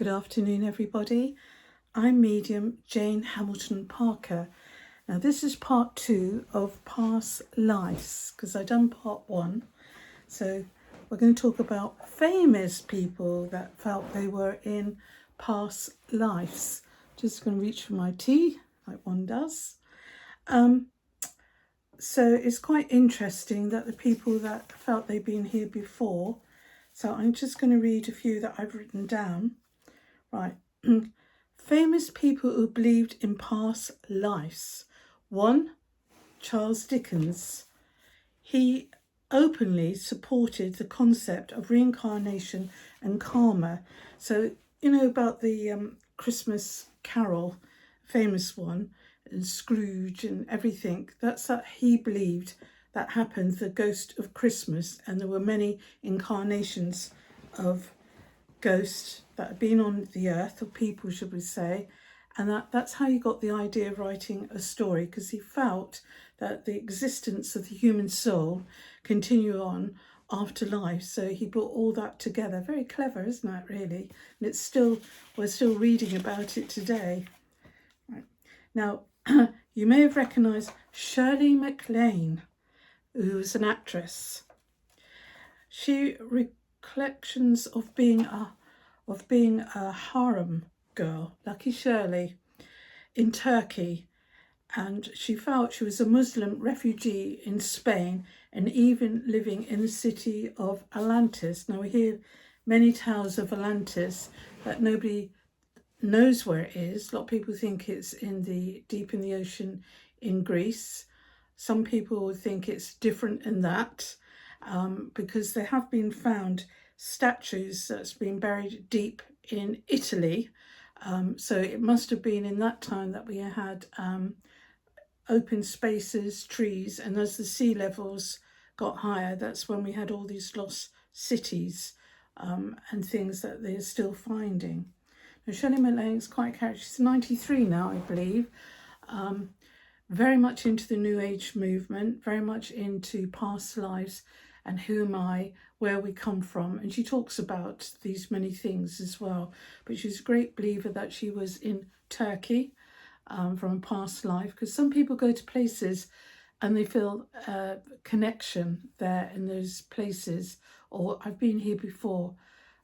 Good afternoon, everybody. I'm medium Jane Hamilton Parker. Now, this is part 2 of Past Lives because I've done part 1. So, we're going to talk about famous people that felt they were in past lives. Just going to reach for my tea, like one does. So, it's quite interesting that the people that felt they'd been here before. So, I'm just going to read a few that I've written down. Right. Famous people who believed in past lives. 1. Charles Dickens. He openly supported the concept of reincarnation and karma. So, you know about the Christmas Carol, famous one, and Scrooge and everything. That's that he believed that happened, the ghost of Christmas, and there were many incarnations of ghosts that had been on the earth, or people should we say, and that's how he got the idea of writing a story, because he felt that the existence of the human soul continue on after life. So he brought all that together. Very clever, isn't it, really? And we're still reading about it today. Right. Now, you may have recognised Shirley MacLaine, who was an actress. She recollections of being a harem girl, Lucky Shirley, in Turkey, and she felt she was a Muslim refugee in Spain and even living in the city of Atlantis. Now we hear many tales of Atlantis that nobody knows where it is. A lot of people think it's deep in the ocean in Greece. Some people would think it's different in that, because there have been found statues that's been buried deep in Italy. So it must have been in that time that we had open spaces, trees, and as the sea levels got higher, that's when we had all these lost cities and things that they're still finding. Now, Shirley MacLaine is quite a character. She's 93 now, I believe. Very much into the New Age movement, very much into past lives and who am I, where we come from. And she talks about these many things as well. But she's a great believer that she was in Turkey from a past life, because some people go to places and they feel a connection there in those places, or I've been here before,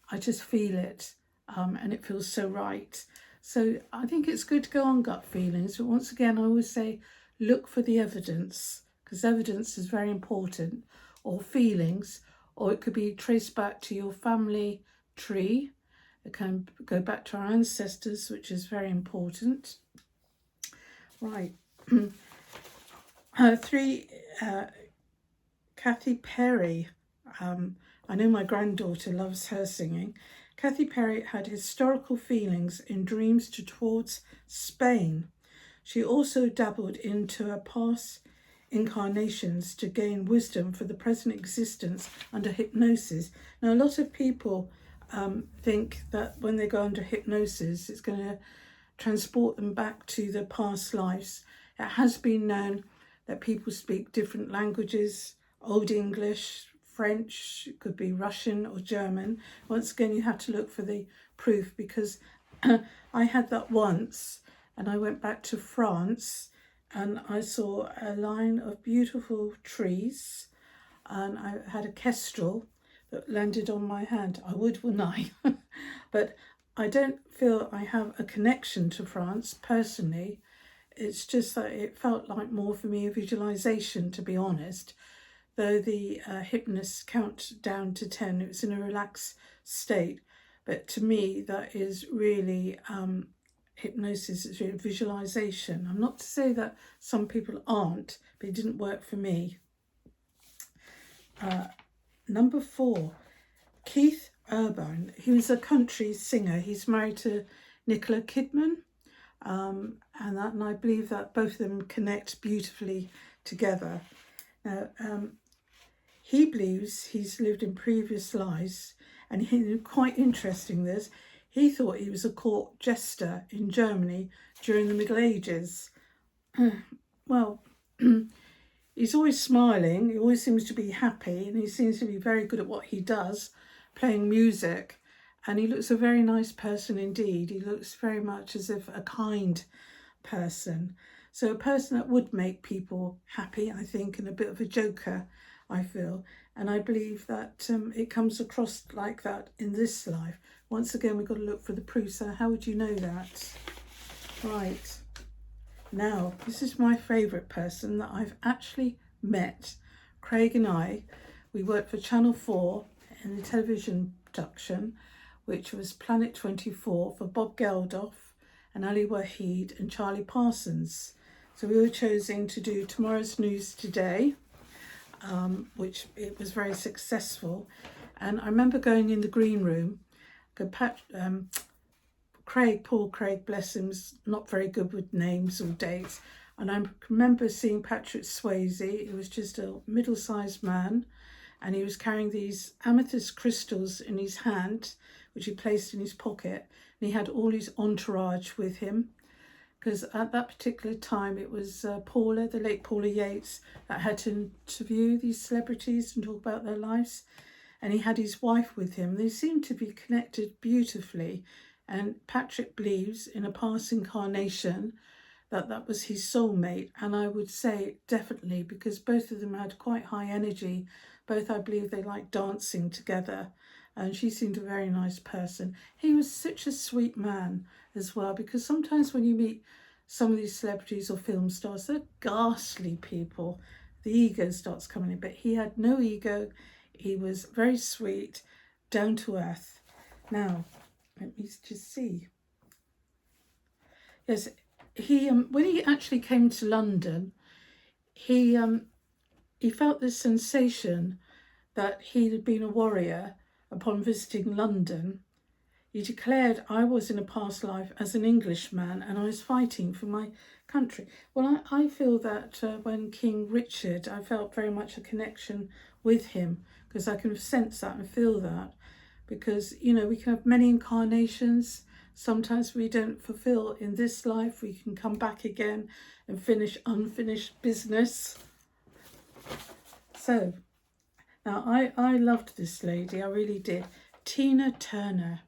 I just feel it, and it feels so right. So I think it's good to go on gut feelings, but once again I always say look for the evidence, because evidence is very important, or feelings, or it could be traced back to your family tree. It can go back to our ancestors, which is very important. Right. 3, Katy Perry. I know my granddaughter loves her singing. Katy Perry had historical feelings in dreams towards Spain. She also dabbled into her past incarnations to gain wisdom for the present existence under hypnosis. Now, a lot of people think that when they go under hypnosis, it's going to transport them back to their past lives. It has been known that people speak different languages, Old English, French, it could be Russian or German. Once again, you have to look for the proof, because I had that once, and I went back to France and I saw a line of beautiful trees, and I had a kestrel that landed on my hand. I would, wouldn't I? But I don't feel I have a connection to France personally. It's just that it felt like more for me a visualization, to be honest. Though the hypnotist count down to 10, it was in a relaxed state. But to me, that is really hypnosis, is really visualization. I'm not to say that some people aren't, but it didn't work for me. Number 4, Keith Urban. He was a country singer. He's married to Nicole Kidman, and I believe that both of them connect beautifully together. Now, he believes he's lived in previous lives, and quite interesting this, he thought he was a court jester in Germany during the Middle Ages. Well, he's always smiling, he always seems to be happy, and he seems to be very good at what he does, playing music. and he looks a very nice person indeed. He looks very much as if a kind person. So a person that would make people happy, I think, and a bit of a joker, I feel. And I believe that it comes across like that in this life. Once again, we've got to look for the proof. So how would you know that? Right. Now, this is my favourite person that I've actually met. Craig and I, we worked for Channel 4 in the television production, which was Planet 24 for Bob Geldof and Ali Wahid and Charlie Parsons. So we were chosen to do Tomorrow's News Today, which it was very successful. And I remember going in the green room, Paul Craig, bless him's not very good with names or dates. And I remember seeing Patrick Swayze. He was just a middle-sized man, and he was carrying these amethyst crystals in his hand, which he placed in his pocket. And he had all his entourage with him, because at that particular time it was the late Paula Yates, that had to interview these celebrities and talk about their lives. And he had his wife with him. They seemed to be connected beautifully. And Patrick believes in a past incarnation that was his soulmate. And I would say definitely, because both of them had quite high energy. Both, I believe, they liked dancing together. And she seemed a very nice person. He was such a sweet man as well, because sometimes when you meet some of these celebrities or film stars, they're ghastly people. The ego starts coming in, but he had no ego. He was very sweet, down to earth. Now, let me just see. Yes, he when he actually came to London, he felt this sensation that he had been a warrior upon visiting London. He declared, I was in a past life as an Englishman and I was fighting for my country. Well, I feel that when King Richard, I felt very much a connection with him, because I can sense that and feel that. Because, you know, we can have many incarnations. Sometimes we don't fulfill in this life. We can come back again and finish unfinished business. So, now I loved this lady, I really did. Tina Turner.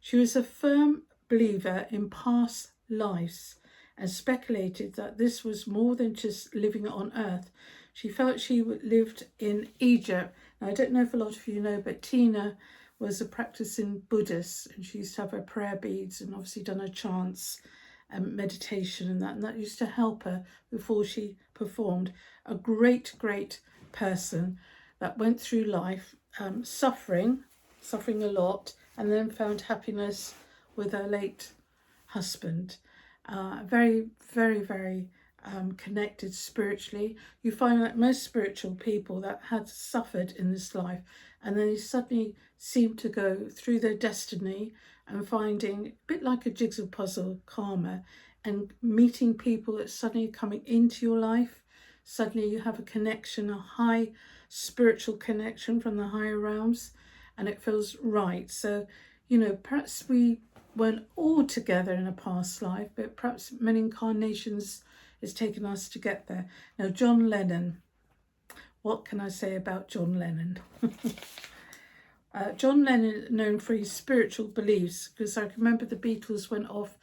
She was a firm believer in past lives and speculated that this was more than just living on earth. She felt she lived in Egypt. Now, I don't know if a lot of you know, but Tina was a practicing Buddhist, and she used to have her prayer beads and obviously done her chants and meditation and that used to help her before she performed. A great person that went through life suffering a lot, and then found happiness with her late husband. Very connected spiritually. You find that most spiritual people that had suffered in this life, and then they suddenly seem to go through their destiny and finding, a bit like a jigsaw puzzle, karma, and meeting people that suddenly are coming into your life. Suddenly you have a connection, a high spiritual connection from the higher realms, and it feels right. So, you know, perhaps we weren't all together in a past life, but perhaps many incarnations has taken us to get there. Now, John Lennon. What can I say about John Lennon? John Lennon, known for his spiritual beliefs, because I remember the Beatles went off.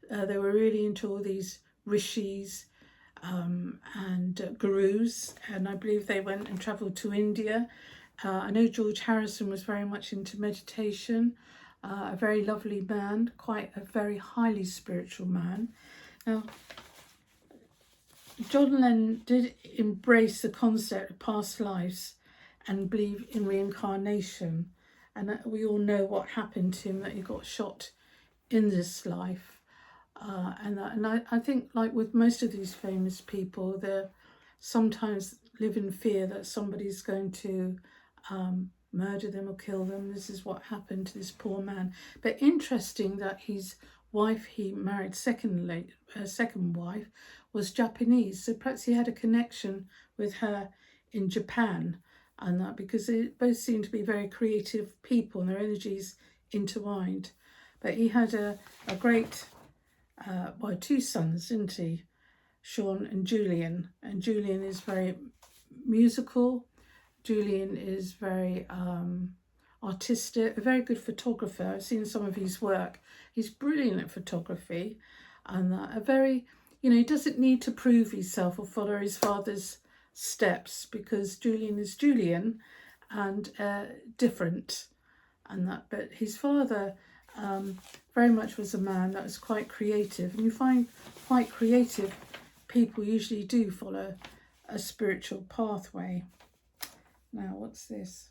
They were really into all these rishis and gurus, and I believe they went and travelled to India. I know George Harrison was very much into meditation, a very lovely man, quite a very highly spiritual man. Now, John Lennon did embrace the concept of past lives and believe in reincarnation. And we all know what happened to him, that he got shot in this life. And I think, like with most of these famous people, they sometimes live in fear that somebody's going to murder them or kill them. This is what happened to this poor man. But interesting that his wife he married, second wife, was Japanese. So perhaps he had a connection with her in Japan, and that because they both seem to be very creative people and their energies intertwined. But he had a great, two sons, didn't he? Sean and Julian. And Julian is very musical. Julian is very artistic, a very good photographer. I've seen some of his work. He's brilliant at photography, and a very, he doesn't need to prove himself or follow his father's steps, because Julian is Julian and different and that. But his father very much was a man that was quite creative, and you find quite creative people usually do follow a spiritual pathway. Now, what's this?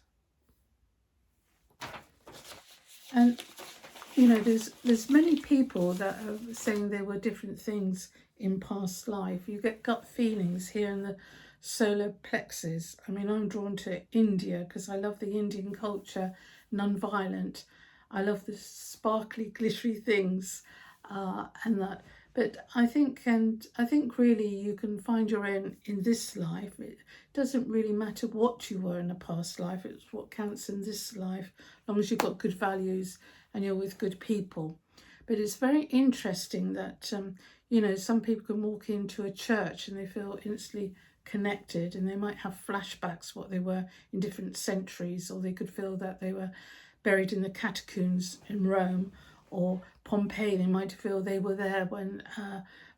And there's many people that are saying there were different things in past life. You get gut feelings here in the solar plexus. I mean, I'm drawn to India because I love the Indian culture, non-violent. I love the sparkly, glittery things and that. But I think really you can find your own in this life. It doesn't really matter what you were in a past life. It's what counts in this life, as long as you've got good values and you're with good people. But it's very interesting that, some people can walk into a church and they feel instantly connected, and they might have flashbacks what they were in different centuries, or they could feel that they were buried in the catacombs in Rome or Pompeii. They might feel they were there when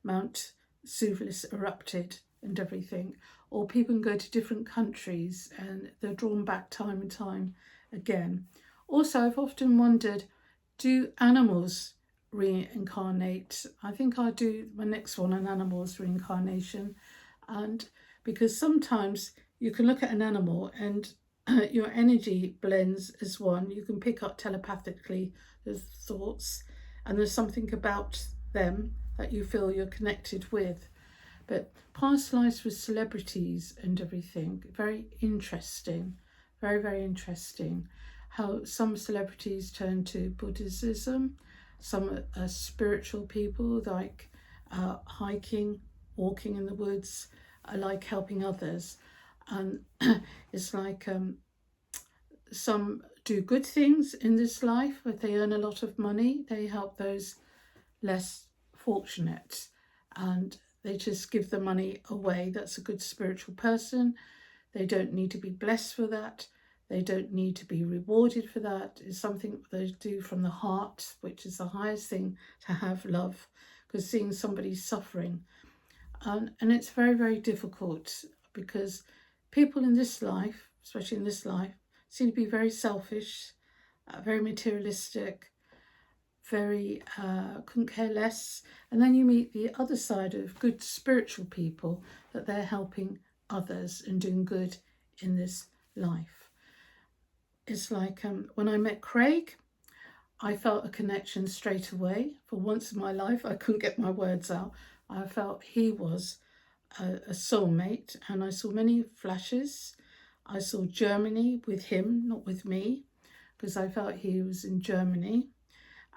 Mount Vesuvius erupted and everything. Or people can go to different countries and they're drawn back time and time again. Also, I've often wondered, do animals reincarnate? I think I'll do my next one on animals reincarnation. And because sometimes you can look at an animal and your energy blends as one. You can pick up telepathically the thoughts, and there's something about them that you feel you're connected with. But past lives with celebrities and everything, very interesting, very, very interesting. How some celebrities turn to Buddhism, some are spiritual people, like hiking, walking in the woods, like helping others. And it's like some do good things in this life, but they earn a lot of money. They help those less fortunate, and they just give the money away. That's a good spiritual person. They don't need to be blessed for that. They don't need to be rewarded for that. It's something they do from the heart, which is the highest thing to have, love, because seeing somebody suffering. And it's very, very difficult, because people in this life, especially in this life, seem to be very selfish, very materialistic, very couldn't care less. And then you meet the other side of good spiritual people, that they're helping others and doing good in this life. It's like when I met Craig, I felt a connection straight away. For once in my life, I couldn't get my words out. I felt he was a soulmate, and I saw many flashes. I saw Germany with him, not with me, because I felt he was in Germany.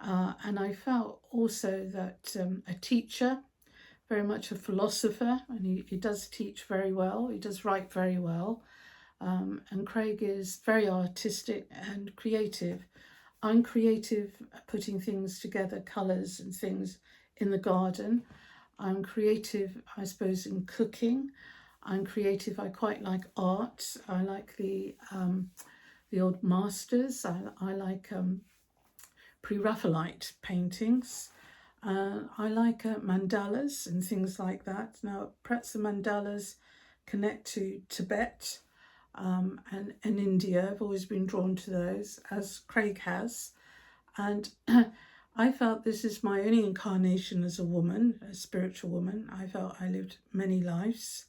And I felt also that a teacher, very much a philosopher, and he does teach very well, he does write very well. And Craig is very artistic and creative. I'm creative at putting things together, colours and things in the garden. I'm creative, I suppose, in cooking. I'm creative, I quite like art. I like the old masters. I like pre-Raphaelite paintings. I like mandalas and things like that. Now, perhaps the mandalas connect to Tibet and India. I've always been drawn to those, as Craig has. And I felt this is my only incarnation as a woman, a spiritual woman. I felt I lived many lives.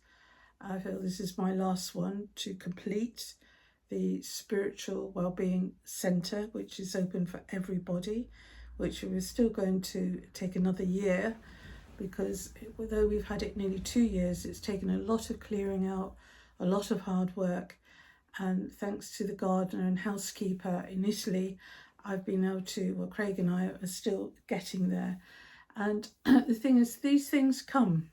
I feel this is my last one to complete the spiritual well-being centre, which is open for everybody, which we're still going to take another year, because although we've had it nearly 2 years, it's taken a lot of clearing out, a lot of hard work. And thanks to the gardener and housekeeper in Italy, I've been able to, well, Craig and I are still getting there. And the thing is, these things come.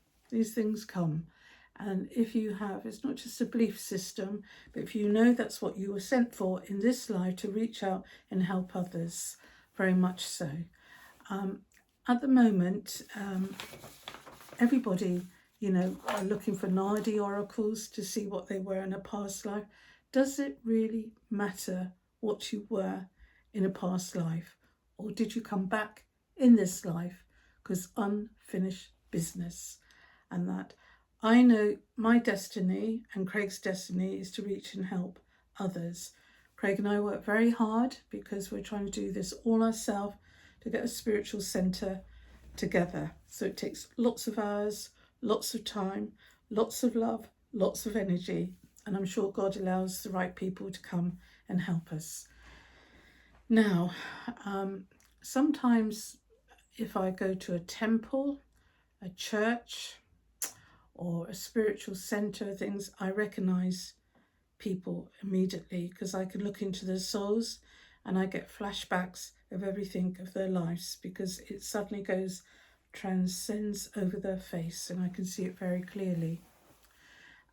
And if you have, it's not just a belief system, but if you know that's what you were sent for in this life, to reach out and help others, very much so. At the moment, everybody, are looking for Nadi oracles to see what they were in a past life. Does it really matter what you were in a past life? Or did you come back in this life because unfinished business? And that I know my destiny and Craig's destiny is to reach and help others. Craig and I work very hard because we're trying to do this all ourselves to get a spiritual centre together. So it takes lots of hours, lots of time, lots of love, lots of energy, and I'm sure God allows the right people to come and help us. Now, sometimes if I go to a temple, a church, or a spiritual centre, things, I recognise people immediately because I can look into their souls and I get flashbacks of everything of their lives because it suddenly transcends over their face and I can see it very clearly.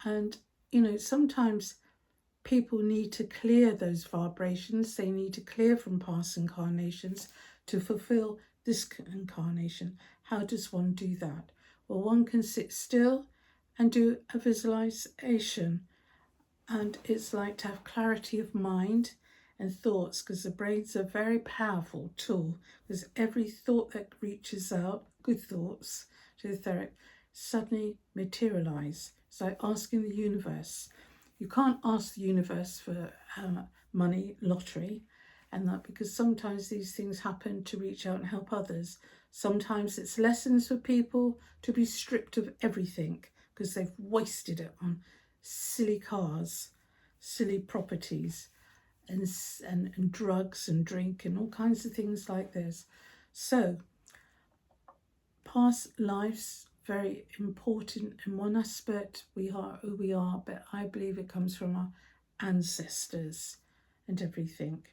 And, sometimes people need to clear those vibrations. They need to clear from past incarnations to fulfill this incarnation. How does one do that? Well, one can sit still and do a visualization. And it's like to have clarity of mind and thoughts, because the brain's a very powerful tool, because every thought that reaches out, good thoughts, to the etheric, suddenly materialize. It's like asking the universe. You can't ask the universe for money, lottery, and that, because sometimes these things happen to reach out and help others. Sometimes it's lessons for people to be stripped of everything because they've wasted it on silly cars, silly properties, and drugs and drink and all kinds of things like this. So past lives, very important in one aspect. We are who we are, but I believe it comes from our ancestors and everything.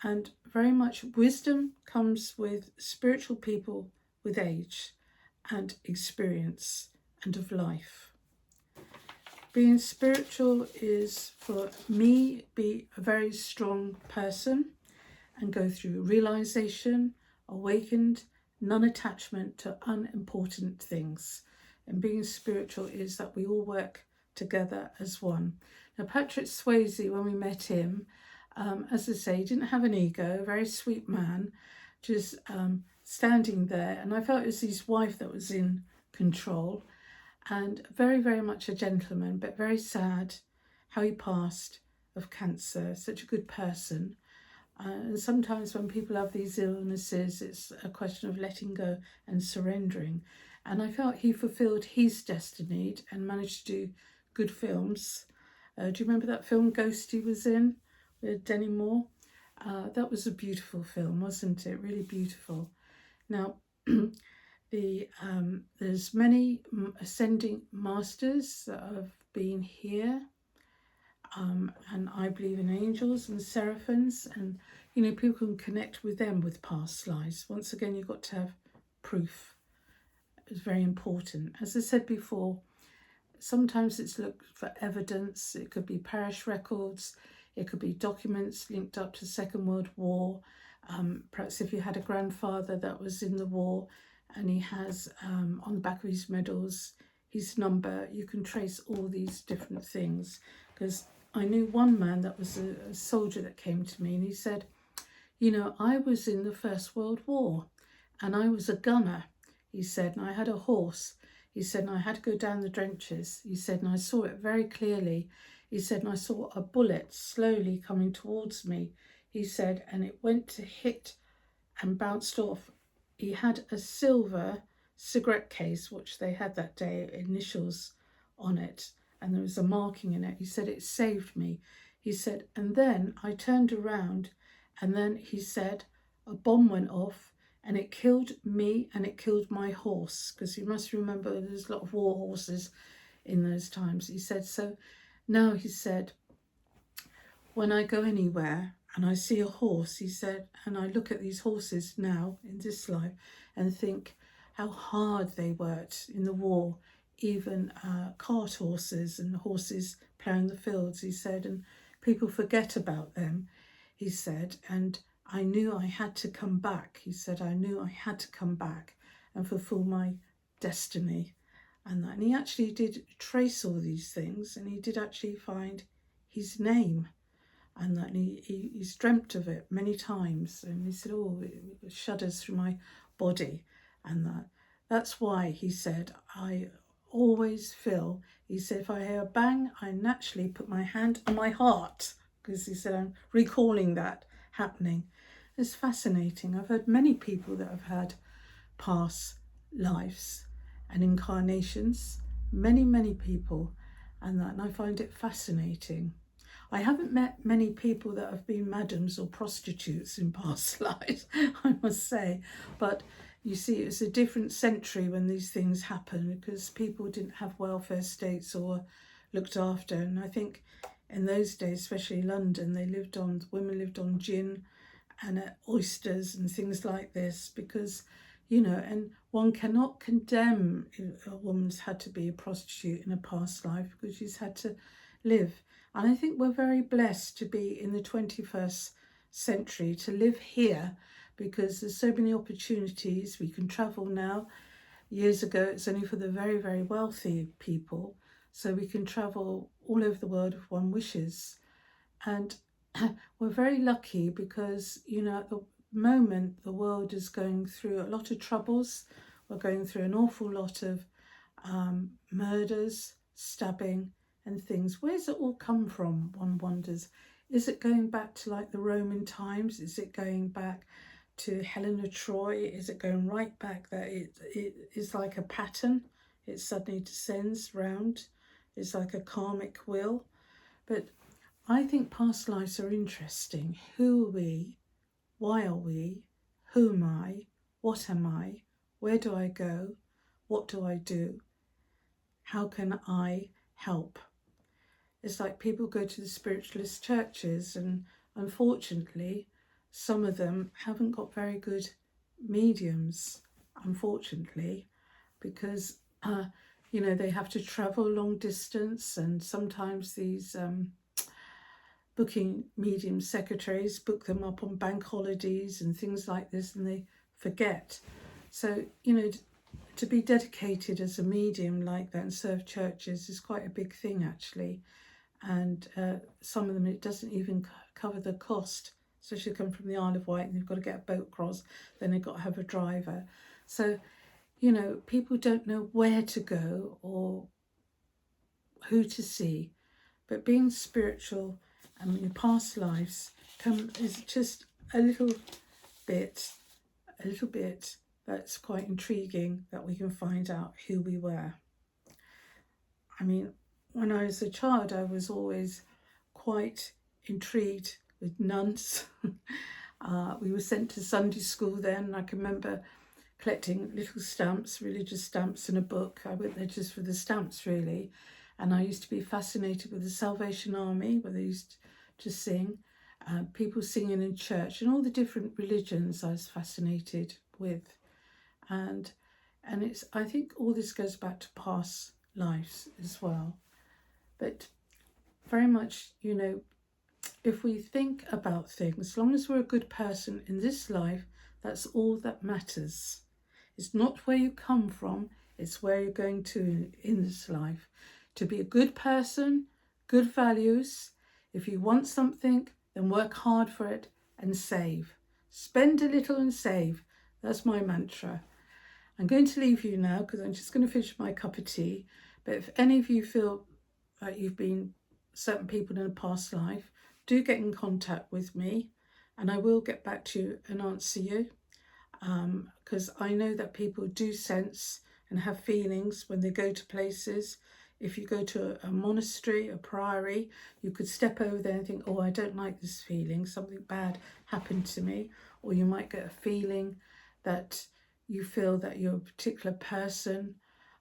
And very much wisdom comes with spiritual people with age and experience and of life. Being spiritual is, for me, be a very strong person and go through realization, awakened, non-attachment to unimportant things. And being spiritual is that we all work together as one. Now, Patrick Swayze, when we met him, as I say, he didn't have an ego, a very sweet man, just standing there. And I felt it was his wife that was in control. And very, very much a gentleman, but very sad how he passed of cancer. Such a good person. And sometimes when people have these illnesses, it's a question of letting go and surrendering. And I felt he fulfilled his destiny and managed to do good films. Do you remember that film Ghost he was in with Demi Moore? That was a beautiful film, wasn't it? Really beautiful. Now, there's many ascending masters that have been here, and I believe in angels and seraphims, and people can connect with them with past lives. Once again, you've got to have proof. It's very important. As I said before, sometimes it's looked for evidence. It could be parish records, it could be documents linked up to the Second World War. Perhaps if you had a grandfather that was in the war and he has on the back of his medals his number, you can trace all these different things. Because I knew one man that was a soldier that came to me and he said, I was in the First World War and I was a gunner, he said, and I had a horse. He said, and I had to go down the trenches. He said, and I saw it very clearly. He said, and I saw a bullet slowly coming towards me. He said, and it went to hit and bounced off. He had a silver cigarette case, which they had that day, initials on it, and there was a marking in it. He said, it saved me. He said, and then I turned around, and then he said, a bomb went off, and it killed me and it killed my horse, because you must remember there's a lot of war horses in those times. He said, so now, he said, when I go anywhere and I see a horse, he said, and I look at these horses now in this life and think how hard they worked in the war, even cart horses and horses ploughing the fields, he said, and people forget about them, he said, and I knew I had to come back. He said, I knew I had to come back and fulfill my destiny. And he actually did trace all these things, and he did actually find his name. and that he's dreamt of it many times, and he said, oh, it shudders through my body, and that's why he said, I always feel, he said, if I hear a bang, I naturally put my hand on my heart, because he said, I'm recalling that happening. It's fascinating. I've heard many people that have had past lives and incarnations, many people, and I find it fascinating. I haven't met many people that have been madams or prostitutes in past lives, I must say, but you see, it was a different century when these things happened, because people didn't have welfare states or looked after, and I think in those days, especially London, women lived on gin and oysters and things like this, because and one cannot condemn a woman's had to be a prostitute in a past life, because she's had to live. And I think we're very blessed to be in the 21st century, to live here, because there's so many opportunities. We can travel now. Years ago, it's only for the very wealthy people, so we can travel all over the world if one wishes. And we're very lucky because, at the moment, the world is going through a lot of troubles. We're going through an awful lot of murders, stabbing and things. Where's it all come from, one wonders? Is it going back to like the Roman times? Is it going back to Helen of Troy? Is it going right back that it is like a pattern? It suddenly descends round. It's like a karmic wheel. But I think past lives are interesting. Who are we? Why are we? Who am I? What am I? Where do I go? What do I do? How can I help? It's like people go to the spiritualist churches, and unfortunately, some of them haven't got very good mediums, unfortunately, because, they have to travel long distance, and sometimes these booking medium secretaries book them up on bank holidays and things like this, and they forget. So, to be dedicated as a medium like that and serve churches is quite a big thing, actually. And some of them, it doesn't even cover the cost, especially come from the Isle of Wight and they've got to get a boat across, then they've got to have a driver. So, people don't know where to go or who to see. But being spiritual, your past lives is just a little bit that's quite intriguing, that we can find out who we were. When I was a child, I was always quite intrigued with nuns. We were sent to Sunday school then, and I can remember collecting little stamps, religious stamps, in a book. I went there just for the stamps, really. And I used to be fascinated with the Salvation Army, where they used to sing, people singing in church, and all the different religions I was fascinated with. And I think all this goes back to past lives as well. But very much, if we think about things, as long as we're a good person in this life, that's all that matters. It's not where you come from, it's where you're going to in this life. To be a good person, good values. If you want something, then work hard for it and save. Spend a little and save. That's my mantra. I'm going to leave you now because I'm just going to finish my cup of tea. But if any of you feel like you've been certain people in a past life, do get in contact with me and I will get back to you and answer you. Because I know that people do sense and have feelings when they go to places. If you go to a monastery, a priory, you could step over there and think, oh, I don't like this feeling, something bad happened to me. Or you might get a feeling that you feel that you're a particular person,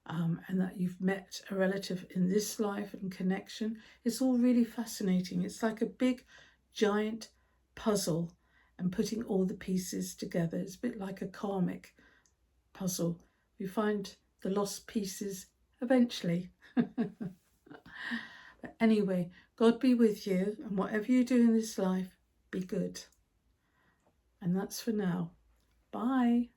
and that you've met a relative in this life and connection. It's all really fascinating. It's like a big, giant puzzle, and putting all the pieces together. It's a bit like a karmic puzzle. We find the lost pieces eventually. But anyway, God be with you, and whatever you do in this life, be good. And that's for now. Bye.